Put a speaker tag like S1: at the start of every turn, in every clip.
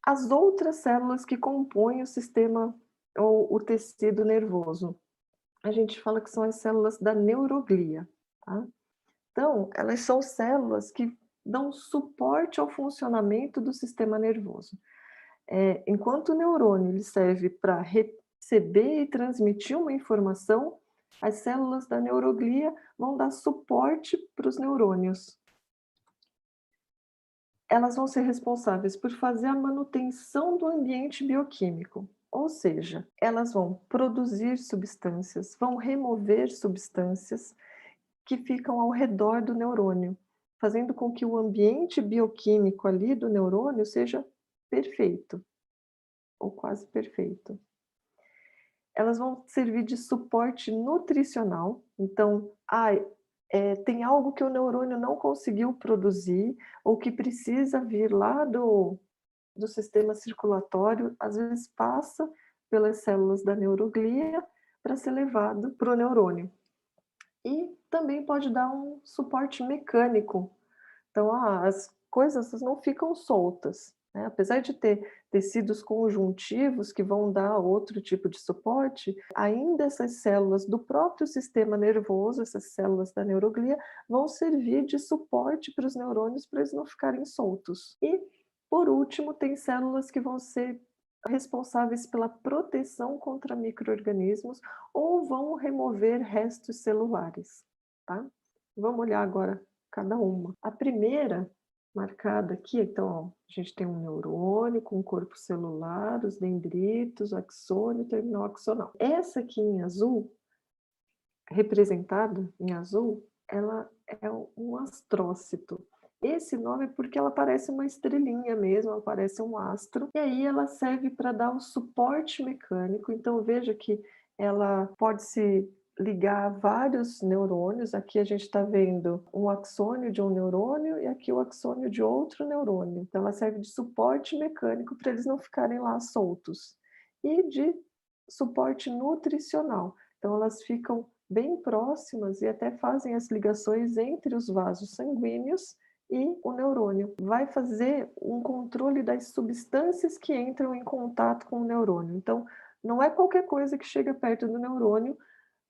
S1: As outras células que compõem o sistema ou o tecido nervoso, a gente fala que são as células da neuroglia, tá? Então, elas são células que dão suporte ao funcionamento do sistema nervoso. Enquanto o neurônio ele serve para receber e transmitir uma informação, as células da neuroglia vão dar suporte para os neurônios. Elas vão ser responsáveis por fazer a manutenção do ambiente bioquímico, ou seja, elas vão produzir substâncias, vão remover substâncias que ficam ao redor do neurônio, fazendo com que o ambiente bioquímico ali do neurônio seja perfeito, ou quase perfeito. Elas vão servir de suporte nutricional, então, tem algo que o neurônio não conseguiu produzir, ou que precisa vir lá do sistema circulatório, às vezes passa pelas células da neuroglia para ser levado para o neurônio. E também pode dar um suporte mecânico. Então, as coisas não ficam soltas, né? Apesar de ter tecidos conjuntivos que vão dar outro tipo de suporte, ainda essas células do próprio sistema nervoso, essas células da neuroglia, vão servir de suporte para os neurônios para eles não ficarem soltos. E, por último, tem células que vão ser responsáveis pela proteção contra micro-organismos ou vão remover restos celulares, tá? Vamos olhar agora cada uma. A primeira, marcada aqui, então, ó, a gente tem um neurônio com corpo celular, os dendritos, o axônio, o terminal axonal. Essa aqui em azul, representada em azul, ela é um astrócito. Esse nome é porque ela parece uma estrelinha mesmo, ela parece um astro, e aí ela serve para dar o suporte mecânico. Então veja que ela pode se ligar a vários neurônios. Aqui a gente está vendo um axônio de um neurônio e aqui o axônio de outro neurônio. Então ela serve de suporte mecânico para eles não ficarem lá soltos. E de suporte nutricional. Então elas ficam bem próximas e até fazem as ligações entre os vasos sanguíneos e o neurônio. Vai fazer um controle das substâncias que entram em contato com o neurônio. Então, não é qualquer coisa que chega perto do neurônio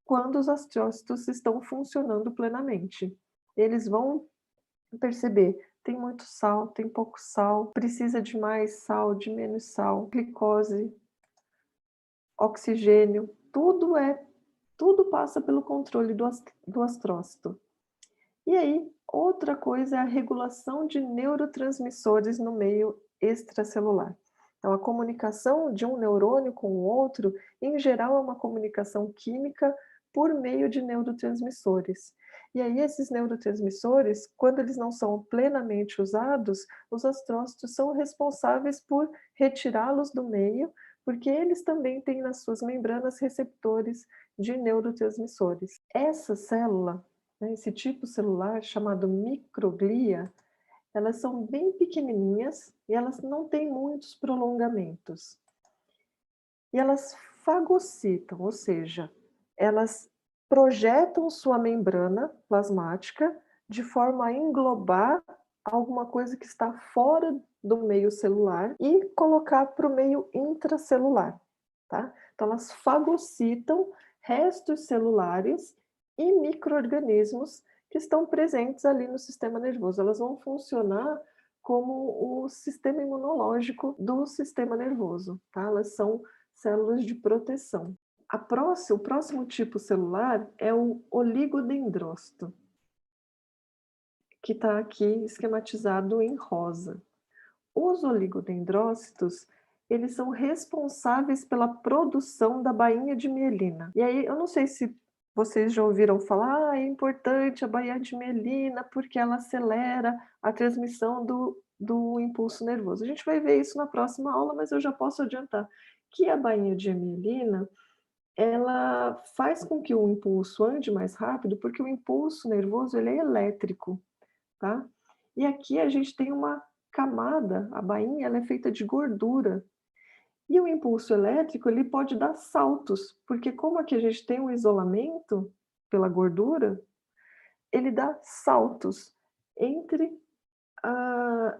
S1: quando os astrócitos estão funcionando plenamente. Eles vão perceber, tem muito sal, tem pouco sal, precisa de mais sal, de menos sal, glicose, oxigênio, tudo passa pelo controle do astrócito. E aí, outra coisa é a regulação de neurotransmissores no meio extracelular. Então, a comunicação de um neurônio com o outro, em geral, é uma comunicação química por meio de neurotransmissores. E aí, esses neurotransmissores, quando eles não são plenamente usados, os astrócitos são responsáveis por retirá-los do meio, porque eles também têm nas suas membranas receptores de neurotransmissores. Essa célula, né, esse tipo celular chamado microglia, elas são bem pequenininhas e elas não têm muitos prolongamentos. E elas fagocitam, ou seja, elas projetam sua membrana plasmática de forma a englobar alguma coisa que está fora do meio celular e colocar para o meio intracelular, tá? Então elas fagocitam restos celulares e micro-organismos que estão presentes ali no sistema nervoso. Elas vão funcionar como o sistema imunológico do sistema nervoso, tá? Elas são células de proteção. O próximo tipo celular é o oligodendrócito, que está aqui esquematizado em rosa. Os oligodendrócitos, eles são responsáveis pela produção da bainha de mielina. E aí, eu não sei se vocês já ouviram falar, é importante a bainha de mielina porque ela acelera a transmissão do impulso nervoso. A gente vai ver isso na próxima aula, mas eu já posso adiantar que a bainha de mielina, ela faz com que o impulso ande mais rápido, porque o impulso nervoso ele é elétrico, tá? E aqui a gente tem uma camada, a bainha ela é feita de gordura. E o impulso elétrico ele pode dar saltos, porque como aqui a gente tem um isolamento pela gordura, ele dá saltos entre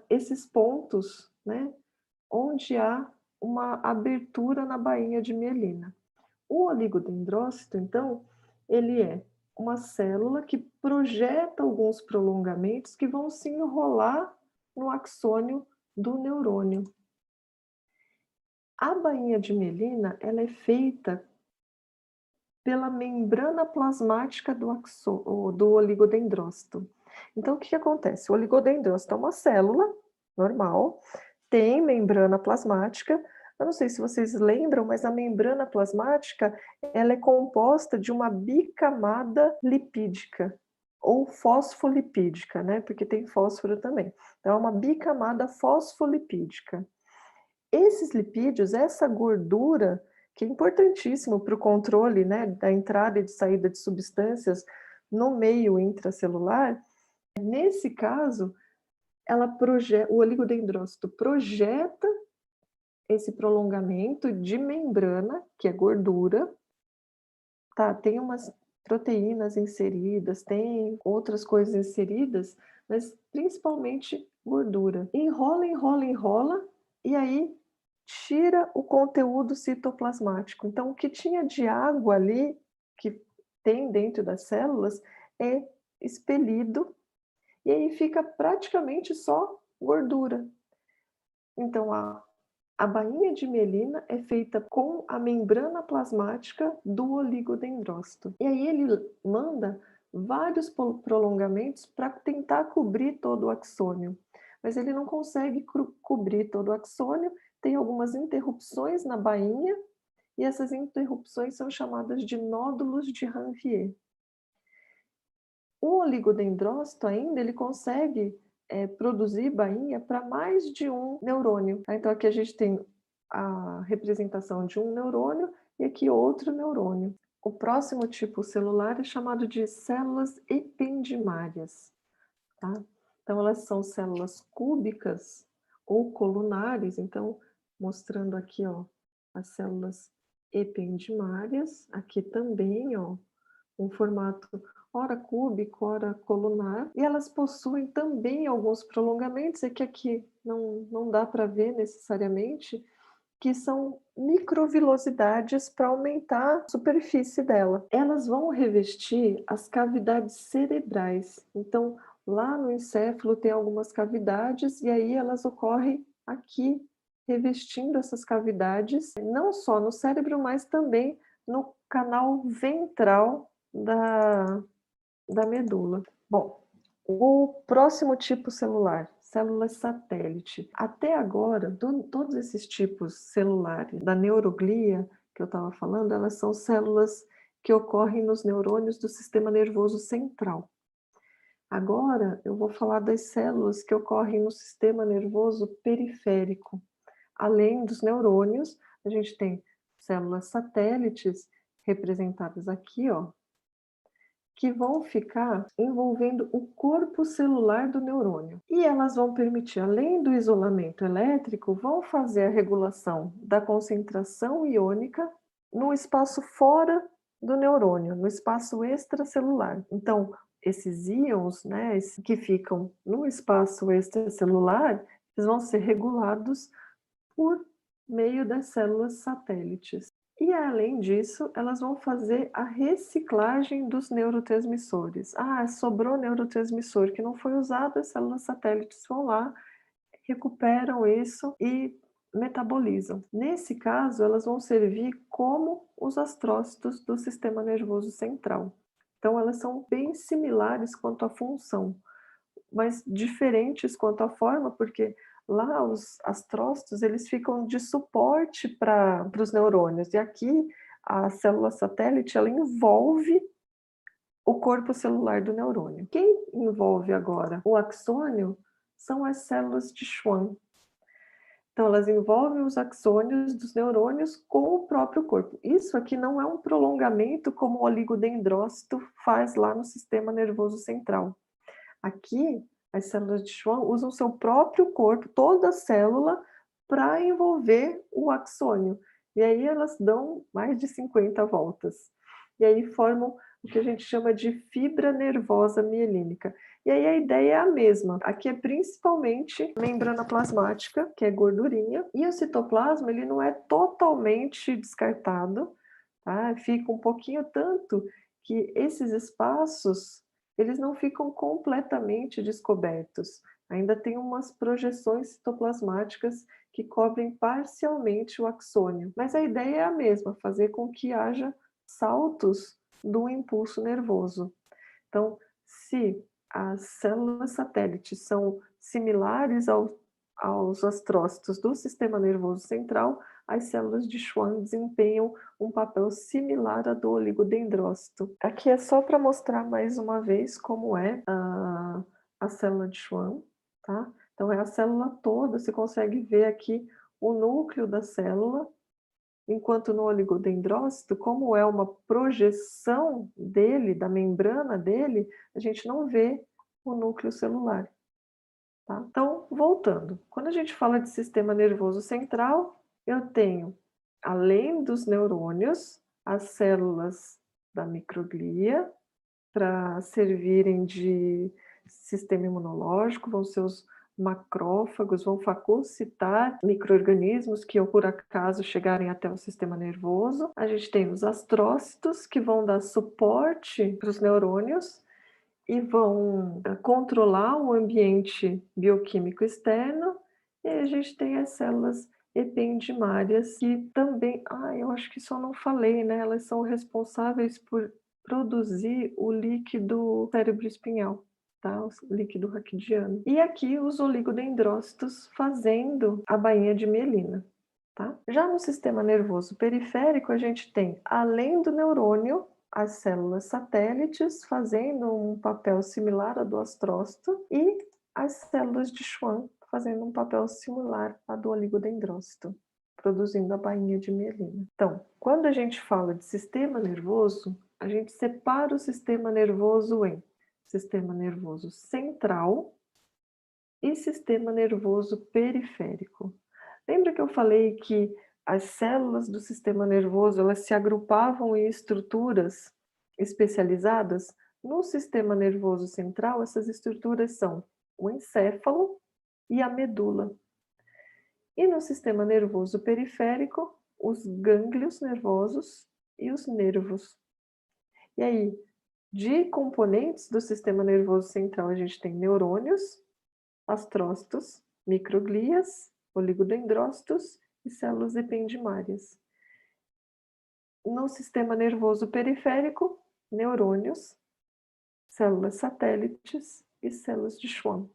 S1: esses pontos, né? onde há uma abertura na bainha de mielina. O oligodendrócito, então, ele é uma célula que projeta alguns prolongamentos que vão se enrolar no axônio do neurônio. A bainha de mielina, ela é feita pela membrana plasmática do oligodendrócito. Então, o que acontece? O oligodendrócito é uma célula normal, tem membrana plasmática. Eu não sei se vocês lembram, mas a membrana plasmática, ela é composta de uma bicamada lipídica, ou fosfolipídica, né? Porque tem fósforo também. Então, é uma bicamada fosfolipídica. Esses lipídios, essa gordura, que é importantíssimo para o controle, né, da entrada e de saída de substâncias no meio intracelular, nesse caso, o oligodendrócito projeta esse prolongamento de membrana, que é gordura, tá? Tem umas proteínas inseridas, tem outras coisas inseridas, mas principalmente gordura. Enrola, enrola, enrola, e aí tira o conteúdo citoplasmático. Então, o que tinha de água ali, que tem dentro das células, é expelido, e aí fica praticamente só gordura. Então, a bainha de mielina é feita com a membrana plasmática do oligodendrócito. E aí ele manda vários prolongamentos para tentar cobrir todo o axônio. Mas ele não consegue cobrir todo o axônio, tem algumas interrupções na bainha, e essas interrupções são chamadas de nódulos de Ranvier. O oligodendrócito ainda ele consegue produzir bainha para mais de um neurônio. Então aqui a gente tem a representação de um neurônio e aqui outro neurônio. O próximo tipo celular é chamado de células ependimárias. Tá? Então elas são células cúbicas ou colunares, então mostrando aqui ó, as células ependimárias, aqui também ó, um formato ora cúbico, ora colunar, e elas possuem também alguns prolongamentos, é que aqui não dá para ver necessariamente, que são microvilosidades para aumentar a superfície dela. Elas vão revestir as cavidades cerebrais. Então, lá no encéfalo tem algumas cavidades e aí elas ocorrem aqui, revestindo essas cavidades, não só no cérebro, mas também no canal ventral da medula. Bom, o próximo tipo celular, células satélite. Até agora, todos esses tipos celulares da neuroglia que eu estava falando, elas são células que ocorrem nos neurônios do sistema nervoso central. Agora, eu vou falar das células que ocorrem no sistema nervoso periférico. Além dos neurônios, a gente tem células satélites, representadas aqui, ó, que vão ficar envolvendo o corpo celular do neurônio. E elas vão permitir, além do isolamento elétrico, vão fazer a regulação da concentração iônica no espaço fora do neurônio, no espaço extracelular. Então, esses íons, né, que ficam no espaço extracelular, eles vão ser regulados por meio das células satélites. E além disso, elas vão fazer a reciclagem dos neurotransmissores. Ah, sobrou neurotransmissor que não foi usado, as células satélites vão lá, recuperam isso e metabolizam. Nesse caso, elas vão servir como os astrócitos do sistema nervoso central. Então, elas são bem similares quanto à função, mas diferentes quanto à forma, porque lá os astrócitos eles ficam de suporte para os neurônios, e aqui a célula satélite ela envolve o corpo celular do neurônio. Quem envolve agora o axônio são as células de Schwann. Então, elas envolvem os axônios dos neurônios com o próprio corpo. Isso aqui não é um prolongamento como o oligodendrócito faz lá no sistema nervoso central. Aqui, as células de Schwann usam seu próprio corpo, toda a célula, para envolver o axônio. E aí elas dão mais de 50 voltas. E aí formam o que a gente chama de fibra nervosa mielínica. E aí a ideia é a mesma. Aqui é principalmente membrana plasmática, que é gordurinha, e o citoplasma ele não é totalmente descartado, tá? Fica um pouquinho tanto que esses espaços eles não ficam completamente descobertos. Ainda tem umas projeções citoplasmáticas que cobrem parcialmente o axônio. Mas a ideia é a mesma, fazer com que haja saltos do impulso nervoso. Então, se as células satélites são similares aos astrócitos do sistema nervoso central, as células de Schwann desempenham um papel similar à do oligodendrócito. Aqui é só para mostrar mais uma vez como é a célula de Schwann, tá? Então é a célula toda, você consegue ver aqui o núcleo da célula, enquanto no oligodendrócito, como é uma projeção dele, da membrana dele, a gente não vê o núcleo celular. Tá? Então, voltando, quando a gente fala de sistema nervoso central, eu tenho, além dos neurônios, as células da microglia, para servirem de sistema imunológico, vão ser os macrófagos, vão fagocitar micro-organismos que, por acaso, chegarem até o sistema nervoso. A gente tem os astrócitos, que vão dar suporte para os neurônios e vão controlar o ambiente bioquímico externo. E aí a gente tem as células ependimárias, que também, eu acho que só não falei, né? Elas são responsáveis por produzir o líquido cérebro espinhal, tá? O líquido raquidiano. E aqui os oligodendrócitos fazendo a bainha de mielina, tá? Já no sistema nervoso periférico, a gente tem, além do neurônio, as células satélites fazendo um papel similar ao do astrócito e as células de Schwann fazendo um papel similar à do oligodendrócito, produzindo a bainha de mielina. Então, quando a gente fala de sistema nervoso, a gente separa o sistema nervoso em sistema nervoso central e sistema nervoso periférico. Lembra que eu falei que as células do sistema nervoso elas se agrupavam em estruturas especializadas? No sistema nervoso central, essas estruturas são o encéfalo e a medula. E no sistema nervoso periférico, os gânglios nervosos e os nervos. E aí, de componentes do sistema nervoso central, a gente tem neurônios, astrócitos, microglias, oligodendrócitos e células ependimárias. No sistema nervoso periférico, neurônios, células satélites e células de Schwann.